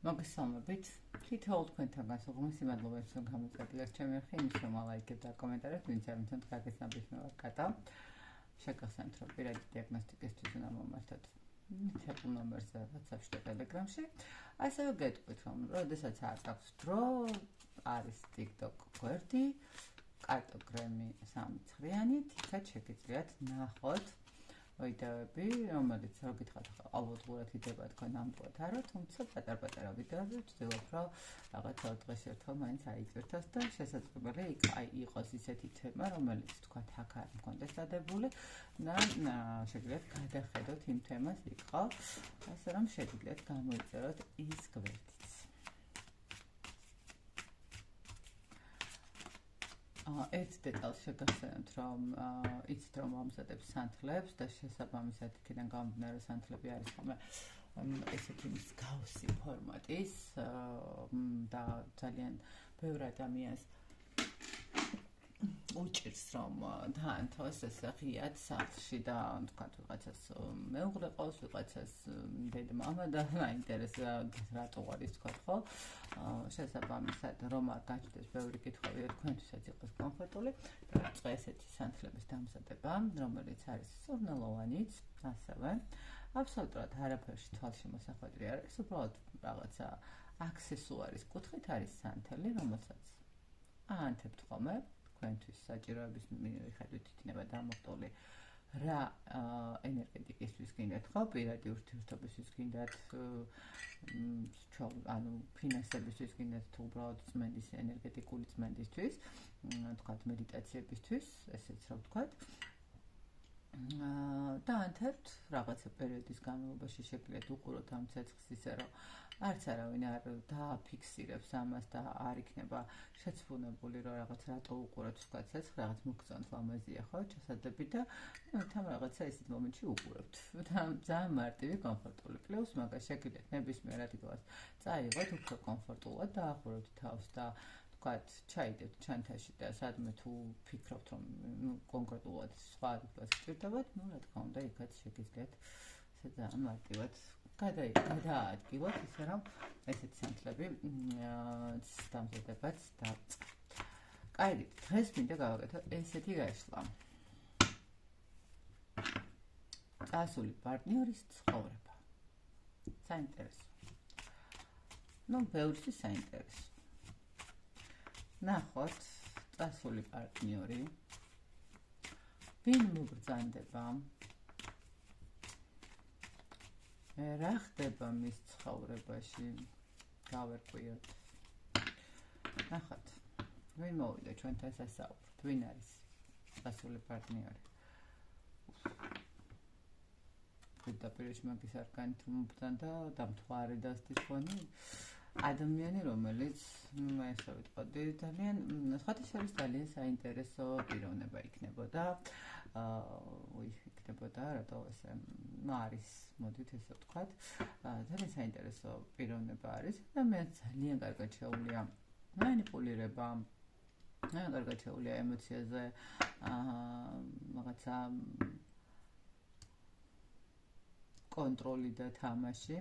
მოგესალმებით. თითოეულ თქვენთან განსხვავებული მადლობებს რომ გამოწერეთ ჩემი არხი, იმის რომ ლაიქებთ და კომენტარებთ, ვინც არ მიცემთ კარგის ნაბიჯნევარ კატა. შეგახსენებთ რომ პირადი დიაგნოსტიკისთვის უნდა მომართოთ ტელეფონ ნომერზე WhatsApp-ში და Telegram-ში. ასევე გეტყვით რომ როდესაც არ გაქვს დრო, არის TikTok გვერდი, კარტოგრამი 3 ცხრიანით, იქაც შეგიძლიათ ნახოთ ვიდეოები, რომელიც რო გითხრათ ალბათ იდება თქვენ ნამდვილად არა, თუმცა პატარ-პატარა ვიდეოები ვცდილობ რომ რაღაცა დღეს ერთხელ მაინც აიწერთოს და შესაძლებელი იყოს ისეთი თემა, რომელიც თქვათ აქ არ მქონდეს დადებული და შეგიძლიათ გადახედოთ იმ თემას იყო, ასე რომ შეგიძლიათ გამოიწეროთ ის გვერდიც. ერთ დეტალს შეგახსენებთ რომ იცით რომ ამზადებს სანთლებს და შესაბამისად იქიდან გამომდინარე სანთლები არის ხოლმე ესეთი მსგავსი ფორმატის და ძალიან ბევრ ადამიანს უჭირს რომ დაანთოს ესე ღიად სახლში და თქვათ ვიღაცას მეუღლე ყავს, ვიღაცას დედმამა და აინტერესებს რატო არის თქვათ ხო შესაბამისად რომ არ გაჩნდეს ბევრი კითხვები და თქვენთვისაც იყოს კომფორტული და ესეთი სანთლების დამზადება რომელიც არის სურნელოვანიც ასევე აბსოლუტურად არაფერში თვალში მოსახვედრი არ არის უბრალოდ რაღაცა აქსესუარის კუთხით არის სანთელი რომელსაც აანთებთ ხოლმე თქვენთვის საჭიროების მიხედვით იქნება დამოყტული რა ენერგეტიკისთვის გინდათ ხო პირადი ურთიერთობისთვის გინდათ ანუ ფინანსებისთვის გინდათ თუ უბრალოდ წმენდის ენერგეტიკული წმენდისთვის თქვათ მედიტაციებისთვის ესეც რა ვთქვათ და ანთებთ რაღაცა პერიოდის განმავლობაში შეგიძლიათ უყუროთ ამ ცეცხლს ისე რომ არც არავინ არ დააფიქსირებს ამას და არ იქნება შეცვლებული რომ რაღაც რატო უყურებთ თქვათ ცეცხლს რაღაც მოგწონთ ლამაზია ხო ჩასადები და თან რაღაცა ისეთ მომენტში უყურებთ და ძალიან მარტივი კომფორტული პლუს მაგას შეგიძლიათ ნებისმიერ ადგილას წაიღოთ უფრო კომფორტულად და ახურებთ თავს და თქვათ ჩაიდებთ ჩანთაში და სადმე თუ ფიქრობთ რომ კონკრეტულად სხვა ადგილას გჭირდებათ რა თქმა უნდა იქაც შეგიძლიათ ესე ძალიან მარტივად გადაადგილოთ ისე რომ ესეთი სანთლები დამზადებაც დავწყებთ. კარგი, დღეს მინდა გავაკეთო ესეთი გაშლა. წასული პარტნიორის ცხოვრება. საინტერესო. ბევრთვის საინტერესო. ნახოთ წასული პარტნიორი ვინ მოგრძანდება რა ხდება მის ცხოვრებაში გავერკვიოთ ნახოთ ვინ მოვიდა ჩვენთან სასაუბრად ვინ არის წასული პარტნიორი პირდაპირ მაგის არკანით მომბრძანდა დამთვარე დასდის ფონი ადამიანი რომელიც ესე ვიტყოდი ძალიან სხვათაშორის ძალიან საინტერესო პიროვნება იქნებოდა იქნებოდა რატო ესე არის მოდით ესე ვთქვათ ძალიან საინტერესო პიროვნება არის და მე ძალიან კარგად შეუძლია მანიპულირება ძალიან კარგად შეუძლია ემოციაზე რაღაცა კონტროლი და თამაში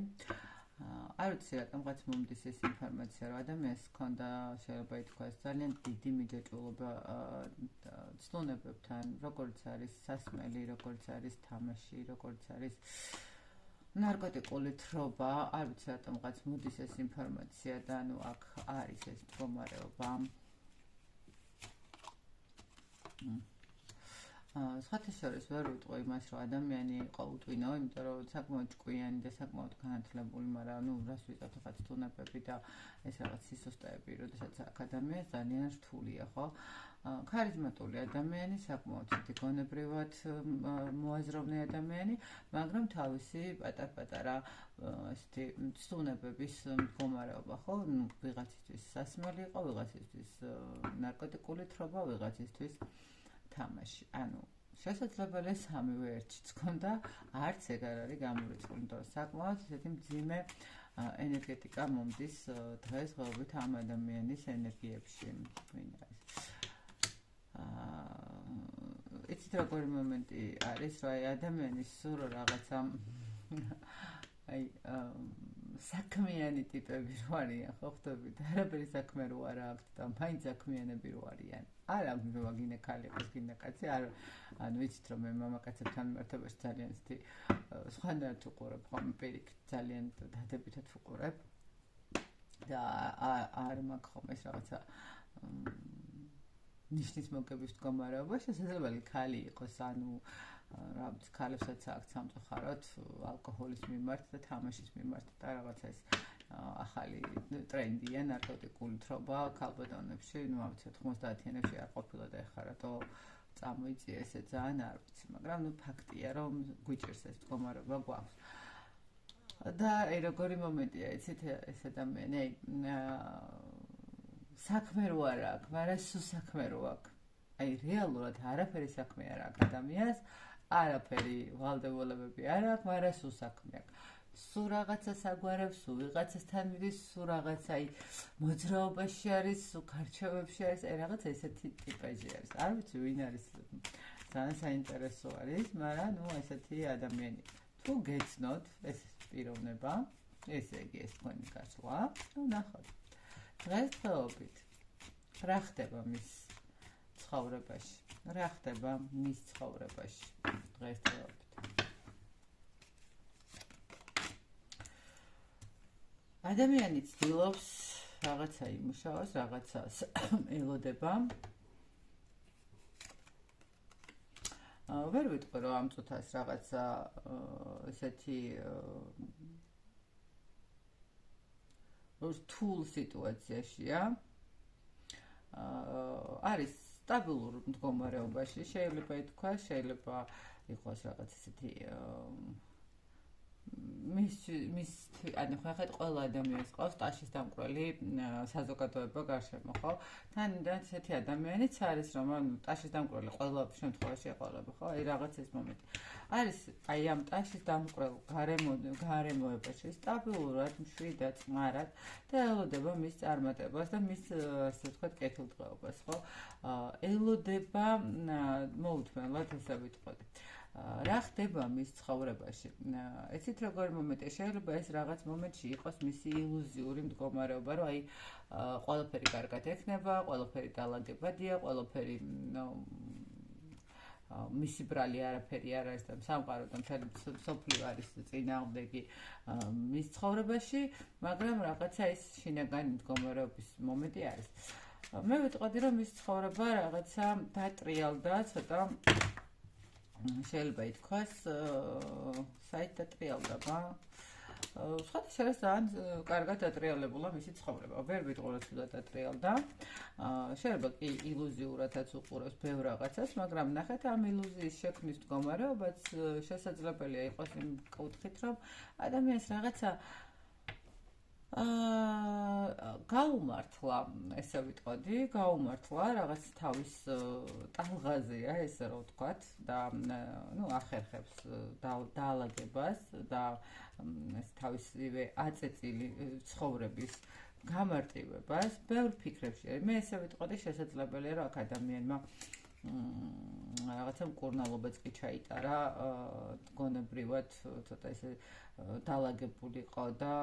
არ ვიცი რატომღაც მომდის ეს ინფორმაცია რომ ადამიანს ჰქონდა შეიძლება ითქვას ძალიან დიდი მიჯაჭვულობა ცნობებთან როგორც არის სასმელი როგორც არის თამაში როგორც არის ნარკოტიკული თრობა არ ვიცი რატომღაც მოდის ეს ინფორმაცია და ანუ აქ არის ეს მდგომარეობა სხვათაშორის ვერ ვიტყვი იმას რომ ადამიანი იყო უტვინო იმიტომ რომ საკმაოდ ჭკვიანი და საკმაოდ განათლებული მაგრამ რას ვიტყვით ხაც თუნებები და ეს რაღაც სისუსტეები როდესაც აქ ადამიანს ძალიან რთულია ხო ქარიზმატული ადამიანი საკმაოდ გონებრივად მოაზროვნე ადამიანი მაგრამ თავისი პატარ-პატარა ესეთი ცნობების მდგომარეობა ხო ვიღაცისთვის სასმელი იყო ვიღაცისთვის ნარკოტიკული თრობა ვიღაცისთვის თამაში. ანუ შესაძლებელია სამივე ერთშიც ქონდა, არც ეგ არ არის გამორიცხული, იმიტომ რომ საკმაოდ ესეთი მძიმე ენერგეტიკა მომდის დღესდღეობით ამ ადამიანის ენერგიებში. ვინ არის? იცით როგორი მომენტი არის, რომ ადამიანის სულ რაღაცა საქმიანი ტიპები რო არიან, ხო ხვდებით, არაფერი საქმე რო არ აქვს და მაინც საქმიანები რო არიან. არ აქვს რომ გინდა ქალი იყოს, გინდა კაცი, არ ანუ ვიცით რომ მე მამაკაცებთან მიმართებაში ძალიან ისეთი სხვანაირად ვუყურებ, ხომ პირიქით ძალიან დადებითად ვუყურებ და არ მაქვს ხომ ეს რაღაცა ნიშნის მოგების მდგომარეობა, შესაძლებელი ქალი იყოს, ანუ რა ვიცი, ქალებსაც აქვს სამწუხაროდ ალკოჰოლის მიმართ და თამაშის მიმართ და რაღაცა ეს ახალი ტრენდია ნარკოტიკული თრობა ქალბატონებში, ну, არ ვიცი, 90-იანებში არ ყოფილა და ეხლა რატო წამოიწია ესე ძალიან არ ვიცი, მაგრამ ну ფაქტია რომ გვიჭირს ეს მდგომარეობა გვაქვს. და როგორი მომენტია, იცით, ეს ადამიანი, საქმე რო არ აქვს, მაგრამ სულ საქმე რო აქვს. აი რეალურად არაფერი საქმე არ აქვს ადამიანს, არაფერი ვალდებულებები არ აქვს, მაგრამ სულ საქმე აქვს. სულ რაღაცა საგვარებს, სულ ვიღაცასთან მიდის, სულ რაღაცა მოძრაობაში არის, სულ გარჩევებში არის, აი რაღაცა ესეთი ტიპაჟი არის. არ ვიცი ვინ არის, ძალიან საინტერესო არის, მაგრამ ну ესეთი ადამიანი. თუ გეცნოთ ეს პიროვნება, ესე იგი ეს თქვენი გასვლა, ну ნახოთ. დღესდღეობით რა ხდება მის ცხოვრებაში? რა ხდება მის ცხოვრებაში დღესდღეობით? ადამიანი ცდილობს რაღაცა იმუშაოს, რაღაცას ელოდება. ვერ ვიტყვი რომ ამ წუთას რაღაცა ესეთი რთულ სიტუაციაშია. არის სტაბილურ მდგომარეობაში, შეიძლება ითქვას, შეიძლება იყოს რაღაც ესეთი მის ანუ ხახეთ ყველა ადამიანს ყავს ტაშის დამკვრელი საზოგადოება გარშემო, ხო? თან ესეთი ადამიანიც არის, რომ ანუ ტაშის დამკვრელი ყველა შემთხვევაში ეყოლება, ხო? აი რაღაც ეს მომენტი. არის აი ამ ტაშის დამკვრელ გარემოებაში სტაბილურად, მშვიდად, წყნარად და ელოდება მის წარმატებას და მის ასე ვთქვათ კეთილდღეობას, ხო? ელოდება მოუთმენლად ესე ვიტყოდი. რა ხდება მის ცხოვრებაში? ეცით როგორი მომენტია, შეიძლება ეს რაღაც მომენტში იყოს მისი ილუზიური მდგომარეობა, რომ აი ყველაფერი კარგად ექნება, ყველაფერი დალაგებადია, ყველაფერი მისი ბრალი არაფერი არ არის და სამყარო და მთელი სოფლიო არის წინააღმდეგი მის ცხოვრებაში, მაგრამ რაღაცა ეს შინაგანი მდგომარეობის მომენტი არის. მე ვიტყოდი, რომ მის ცხოვრება რაღაცა დატრიალდა, ცოტა შეიძლება ითქვას, საით დატრიალდა, სხვადასხვა ძალიან კარგად დატრიალებულა მისი ცხოვრება. ვერ ვიტყვი რომ ცუდად დატრიალდა. შეიძლება კი ილუზიურადაც უყურებს ბევრ რაღაცას, მაგრამ ნახეთ ამ ილუზიის შექმნის მდგომარეობაც შესაძლებელია იყოს იმ კუთხით, რომ ადამიანს რაღაცა გაუმართლა, ესე ვიტყოდი, გაუმართლა რაღაც თავის ტალღაზია, ესე რომ ვთქვათ, და ну ახერხებს დაალაგებას და ეს თავისივე აწეწილი ცხოვრების გამარტივებას, ბევრ ფიქრებში. მე ესე ვიტყოდი, შესაძლებელია რომ აქ ადამიანმა რაღაცა მკურნალობაც კი ჩაიტარა, გონებრივად ცოტა ესე დალაგებულიყო და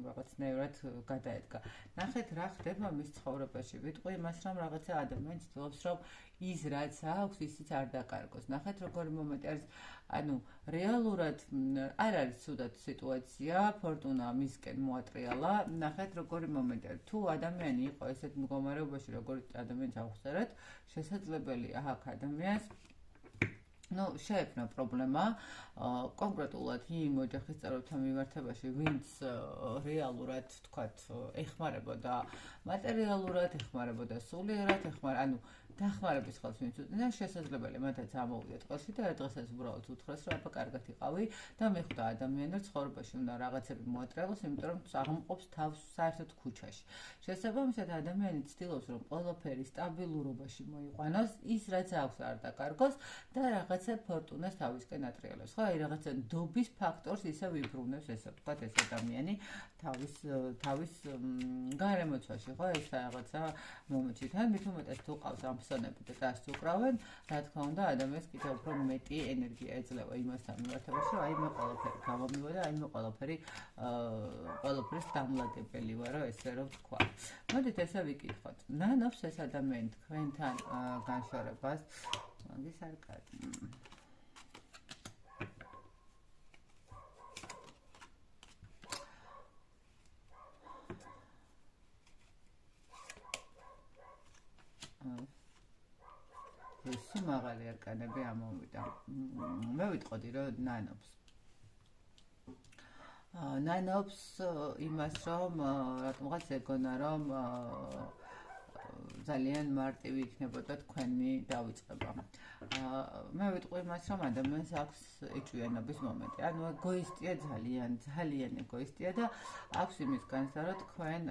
რაღაცნაირად გადაედგა. ნახეთ რა ხდება მის ცხოვრებაში. ვიტყვი იმას, რომ რაღაცა ადამიანი ცდილობს, რომ ის რაც აქვს, ისიც არ დაკარგოს. ნახეთ როგორი მომენტი არის, ანუ რეალურად არ არის ცუდად სიტუაცია, ფორტუნა მისკენ მოატრიალა. ნახეთ როგორი მომენტი არის. თუ ადამიანი იყო ესეთ მდგომარეობაში, როგორც ადამიანს ავხსენეთ, შესაძლებელია აქ ადამიანს ну, შეექმნა პრობლემა კონკრეტულად იმ ოჯახის წევრებთან მიმართებაში, ვინც რეალურად, თქვათ, ეხმარებოდა მატერიალურად, ეხმარებოდა სულიერად, ანუ დახმარების ხელს ვინც უწევდა, შესაძლებელია მათაც ამოვიდეთ ყველში და ერთ დღესაც უბრალოდ უთხრეს, რომ აბა კარგად იყავი და მიხვდა ადამიანი, რომ ცხოვრებაში უნდა რაღაცები მოატრიალოს, იმიტომ რომ აღმყოფს თავს საერთოდ ქუჩაში. შესაბამისად, ადამიანი ცდილობს, რომ ყველაფერი სტაბილურობაში მოიყვანოს, ის რაც აქვს არ დაკარგოს და რაღაცა ფორტუნას თავისკენ ატრიალებს. ხო, აი რაღაცა ნდობის ფაქტორს ისე ვიბრუნებს, ესე ვთქვათ, ეს ადამიანი თავის გარემოცვაში, ხო, ეს რაღაცა მომენტში თან მით უმეტეს თუ ყავს ამ ახსონები და დასს უკრავენ, რა თქმა უნდა, ადამიანს კიდევ უფრო მეტი ენერგია ეძლევა იმასთან მიმართებაში, რომ აი მე ყველაფერი გამომივა და აი მე ყველაფრის დამლაგებელი ვარ, რომ ესე რომ ვთქვა. მოდით ესე ვიკითხოთ. ნანობს ეს ადამიანი თქვენთან განშორებას? მაგის არ კარგი. ეს მაღალი არკანები ამოვიდა. მე ვიტყოდი, რომ ნანობს იმას, რომ რატომღაც ეგონა, რომ ძალიან მარტივი იქნებოდა თქვენი დავიწყება. მე ვიტყვი იმას, რომ ადამიანს აქვს ეჭვიანობის მომენტი. ანუ ეგოისტია ძალიან ეგოისტია და აქვს იმის განსა, რომ თქვენ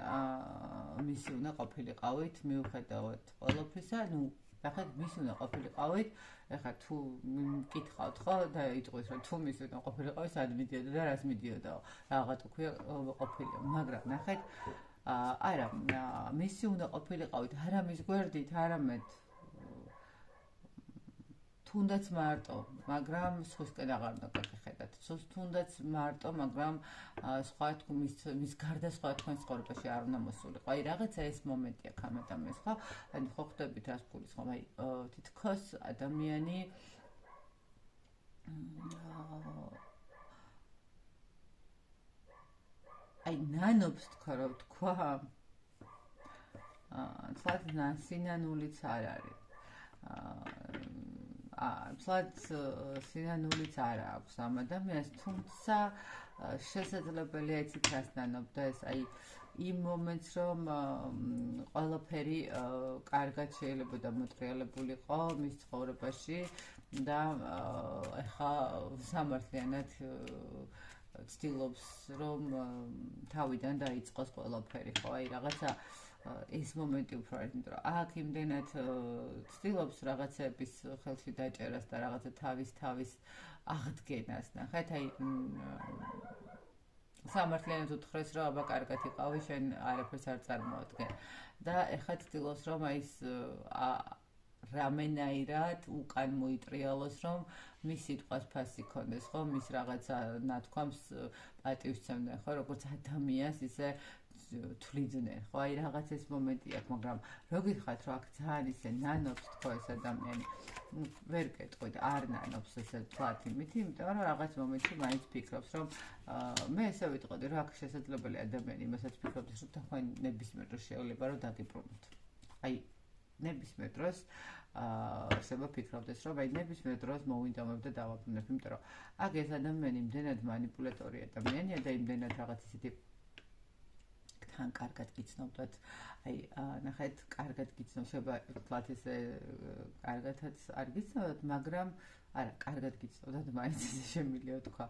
მისი უნდა ყოფილიყავით მიუხედავად ყველაფრისა, ნახეთ, მისი უნდა ყოფილიყავით. ეხლა თუ მკითხავთ ხო და იტყვის, რომ თუ მისი უნდა ყოფილიყავით, სად მიდიოდა და რას მიდიოდაო. რაღაც თქვია ყოფილი, მაგრამ ნახეთ, არა, მისი უნდა ყოფილიყავით არა მის გვერდით, არამედ თუნდაც მარტო, მაგრამ სხვისკენ აღარ უნდა გაგიხედათ. თუნდაც მარტო, მაგრამ სხვა მის გარდა სხვა თქვენს ცხოვრებაში არ უნდა მოსულიყო. აი რაღაცა ეს მომენტი აქვს ამ ადამიანს, ხო? ანუ ხო ხვდებით რას გულისხმობ? აი თითქოს ადამიანი აი ნანობს თქვა, რომ თქვა თლად სინანულიც არ არის. თლად სინანულიც არ აქვს ამ ადამიანს, თუმცა შესაძლებელია იცით რას ნანობდეს, აი იმ მომენტს, რომ ყველაფერი კარგად შეიძლება დამოტრიალებულიყო მის ცხოვრებაში და ეხა სამართლიანად ცდილობს, რომ თავიდან დაიწყოს ყველაფერი, ხო, აი რაღაცა ეს მომენტი უფრო არის, იმიტომ რომ აქ იმდენად ცდილობს რაღაცების ხელში დაჭერას და რაღაცა თავის აღდგენას, ნახეთ, აი სამართლიანად უთხრეს, რომ აბა კარგად იყავი, შენ არაფერს არ წარმოადგენ და ეხლა ცდილობს, რომ აი ეს რამენაირად უკან მოიტრიალოს, რომ მის სიტყვას ფასი ქონდეს, ხო, მის რაღაცა ნათქვამს პატივისცემდნენ, ხო, როგორც ადამიანს, ისე თვლიდნენ, ხო, აი რაღაც ეს მომენტი აქვს, მაგრამ რო გითხრათ, რომ აქ ძალიან ისე ნანობს თქო ეს ადამიანი, ვერ გეტყვით, არ ნანობს ესე თვათ იმით, იმიტომ რომ რაღაც მომენტში მაინც ფიქრობს, რომ მე ესე ვიტყოდი, რომ აქ შესაძლებელი ადამიანი იმასაც ფიქრობს, რომ თქვენ ნებისმიერ დროს შეიძლება რომ დაგიბრუნოთ. აი ნებისმიერ დროს შეიძლება ფიქრობდეს, რომ აი ნებისმიერ დროს მოვინდომებ და დავაბრუნებ, იმიტომ რომ აქ ეს ადამიანი იმდენად манипуляტორი ადამიანია და იმდენად რაღაც ისეთი თან კარგად გიცნობდათ, აი ნახეთ, კარგად გიცნობ, შეიძლება ვთქვათ ესე კარგადაც არ გიცნობდათ, მაგრამ არა, კარგად გიცნობდათ, მაინც ისე შემიძლია თქვა,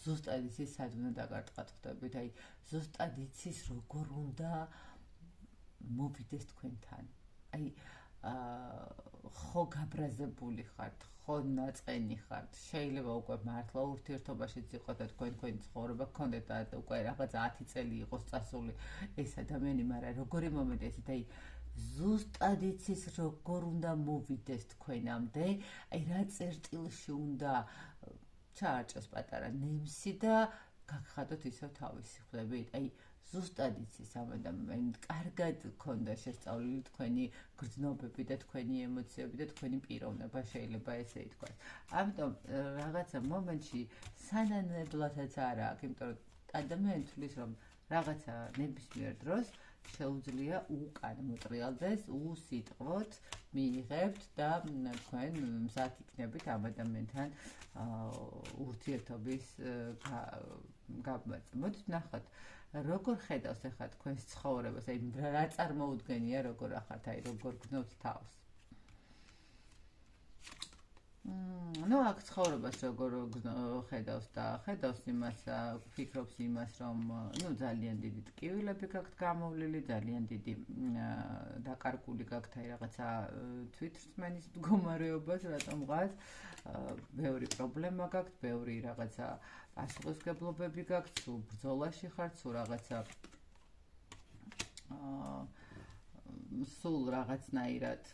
ზუსტად იცის სად უნდა დაგარტყათ ხდებით, აი ზუსტად იცის როგორ უნდა მოვიდეს თქვენთან. აი ხო გაბრაზებული ხართ, ხო ნაწყენი ხართ, შეიძლება უკვე მართლა ურთიერთობაშიც იყოთ და თქვენი ცხოვრება გქონდეთ და უკვე რაღაც 10 წელი იყოს წასული ეს ადამიანი, მაგრამ როგორი მომენტი ესეთ, აი ზუსტად იცის როგორ უნდა მოვიდეს თქვენამდე, აი რა წერტილში უნდა ჩაარჭოს პატარა ნემსი და გაგხადოთ ისევ თავისი, ხვდებით? აი ზუსტად იცის ამ ადამიანს, კარგად გქონდა შესწავლილი თქვენი გრძნობები და თქვენი ემოციები და თქვენი პიროვნება, შეიძლება ესე ითქვას. ამიტომ რაღაცა მომენტში სანანებლადაც არა აქვს, იმიტომ რომ ადამიანი თვლის, რომ რაღაცა ნებისმიერ დროს შეუძლია უკან მოტრიალდეს, უსიტყვოთ მიიღებთ და თქვენ მზად იქნებით ამ ადამიანთან ურთიერთობის გაბმაზე. მოდით ნახოთ, როგორ ხედავს ახლა თქვენს ცხოვრებას, აი რა წარმოუდგენია, როგორ ახართ, აი როგორ გნობთ თავს. ნუ აქ ცხოვრებას როგორ ხედავს და ხედავს იმას, ფიქრობს იმას, რომ ნუ ძალიან დიდი ტკივილები გაქვთ გამოვლილი, ძალიან დიდი დაკარგული გაქვთ აი რაღაცა თვითრწმენის მდგომარეობას, რატომღაც ბევრი პრობლემა გაქვთ, ბევრი რაღაცა პასუხისმგებლობები გაქვთ, სულ ბრძოლაში ხართ, სულ რაღაცა სულ რაღაცნაირად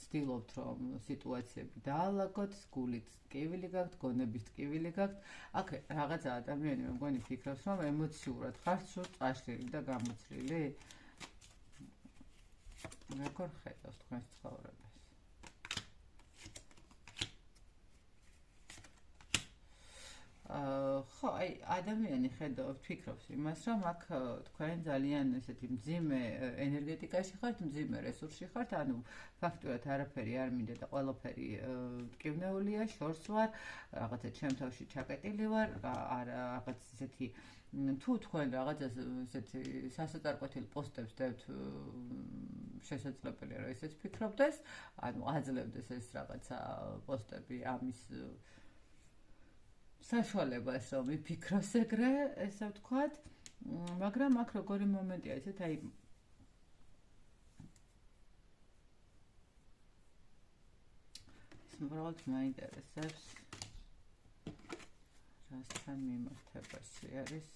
ცდილობთ რომ სიტუაციები დაალაგოთ, გულით ტკივილი გაქვთ, გონებით ტკივილი გაქვთ. აქ რაღაცა ადამიანი მე მგონი ფიქრობს რომ ემოციურად ხართ სულ წაშლილი და გამოცლილი. როგორ ხედავს თქვენს ცხოვრებას? ხო, აი ადამიანი ხედავს, ფიქრობს იმას, რომ აქ თქვენ ძალიან ესეთი მძიმე ენერგეტიკაში ხართ, მძიმე რესურსში ხართ, ანუ ფაქტურად არაფერი არ მინდა და ყველაფერი ტკივნეულია, შორს ვარ, რაღაცა ჩემ თავში ჩაკეტილი ვარ, რაღაც ესეთი თუ თქვენ რაღაცას ესეთი სასოწარკვეთილ პოსტებს დებთ, შესაძლებელია რომ ესეც ფიქრობდეს, ანუ აძლევდეს ეს რაღაცა პოსტები ამის საშუალებას რომ იფიქროს ეგრე, ესე ვთქვათ, მაგრამ აქ როგორი მომენტია, ისეთ აი ეს უბრალოდ მაინტერესებს რასთან მიმართებაში არის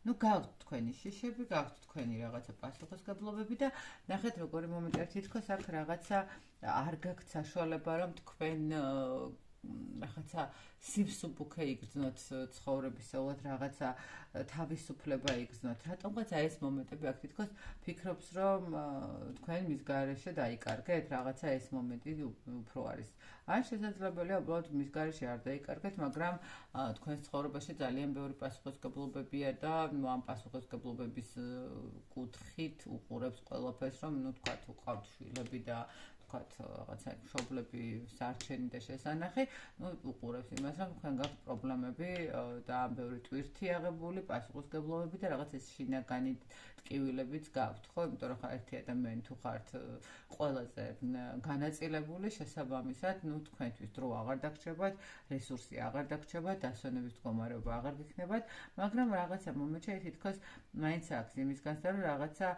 ну გაქვთ თქვენი შიშები, გაქვთ თქვენი რაღაცა პასუხისმგებლობები და ნახეთ როგორი მომენტია, თითქოს აქ რაღაცა არ გაქვთ საშუალება რომ თქვენ რაღაცა სივსუბუქე იგრძნოთ ცხოვრებისეულად, რაღაცა თავისუფლება იგრძნოთ. რატომღაც აი ეს მომენტები აქ თითქოს ფიქრობს რომ თქვენ მის გარეშე დაიკარგეთ, რაღაცა ეს მომენტი უფრო არის. ან შესაძლებელია უბრალოდ მის გარეშე არ დაიკარგეთ, მაგრამ თქვენს ცხოვრებაში ძალიან ბევრი პასუხისმგებლობებია და ამ პასუხისმგებლობების კუთხით უყურებს ყველაფერს, რომ თქვათ უყავთ შვილები და თქვათ რაღაცა მშობლები სარჩენი და შესანახი, უყურებს იმას, რომ თქვენ გაქვთ პრობლემები და ამ ბევრი ტვირთი აღებული, პასუხისმგებლობები და რაღაც ეს შინაგანი ტკივილებიც გაქვთ, ხო? იმიტომ რომ ერთი ადამიანი თუ ხართ ყველაზე განაწილებული, შესაბამისად, თქვენთვის დრო აღარ დაგრჩებათ, რესურსი აღარ დაგრჩებათ, დასვენების მდგომარეობა აღარ გიქნებათ, მაგრამ რაღაცა მომენტში თითქოს მაინც აქვს იმის განცდა, რომ რაღაცა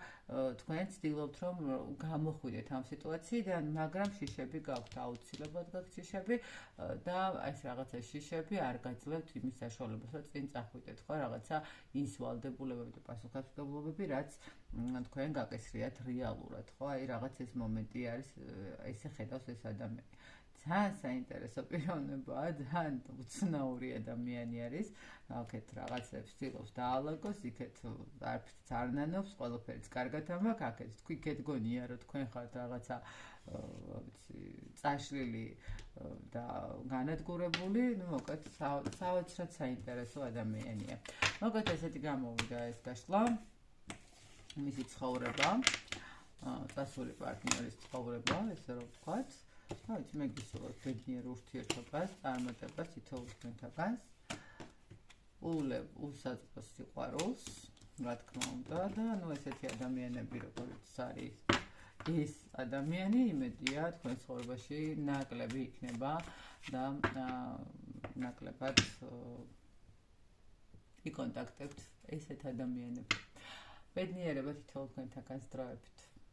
თქვენ ცდილობთ რომ გამოხვიდეთ ამ სიტუაციიდან, მაგრამ შიშები გაქვთ, აუცილებლად გაქვთ შიშები და ეს რაღაცა შიშები არ გაძლევთ იმის საშუალებას, რომ წინ წახვიდეთ, ხო, რაღაცა ის ვალდებულებები და პასუხისმგებლობები, რაც თქვენ გაკისრიათ რეალურად, ხო, აი რაღაც ეს მომენტი არის, ესე ხედავს ეს ადამიანი. ძალიან საინტერესო პიროვნებაა, ძალიან უცნაური ადამიანი არის. აქეთ რაღაცებს ცდილობს დაალაგოს, იქეთ არაფერს არ ნანობს, ყველაფერიც კარგად ამაქვს, აქეთ თქვენ გონია რომ თქვენ ხართ რაღაცა ვიცი, წაშლილი და განადგურებული, მოკლედ საოცრად საინტერესო ადამიანია. მოკლედ ესეთი გამოვიდა ეს გაშლა, მისი ცხოვრება, წასული პარტნიორის ცხოვრება, ესე რომ ვთქვათ. Hai, მე გისურვებთ ბედნიერ ურთიერთობას, წარმატებას თითოეულ თქვენთაგანს. უსაწყოს სიყვარულს, რა თქმა უნდა, და ესეთი ადამიანები, როგორც არის ეს ადამიანი, იმედია თქვენ ცხოვრებაში ნაკლები იქნება და ნაკლებად იკონტაქტებთ ესეთ ადამიანებს. ბედნიერება თითოეულ თქვენთაგანს დროებით.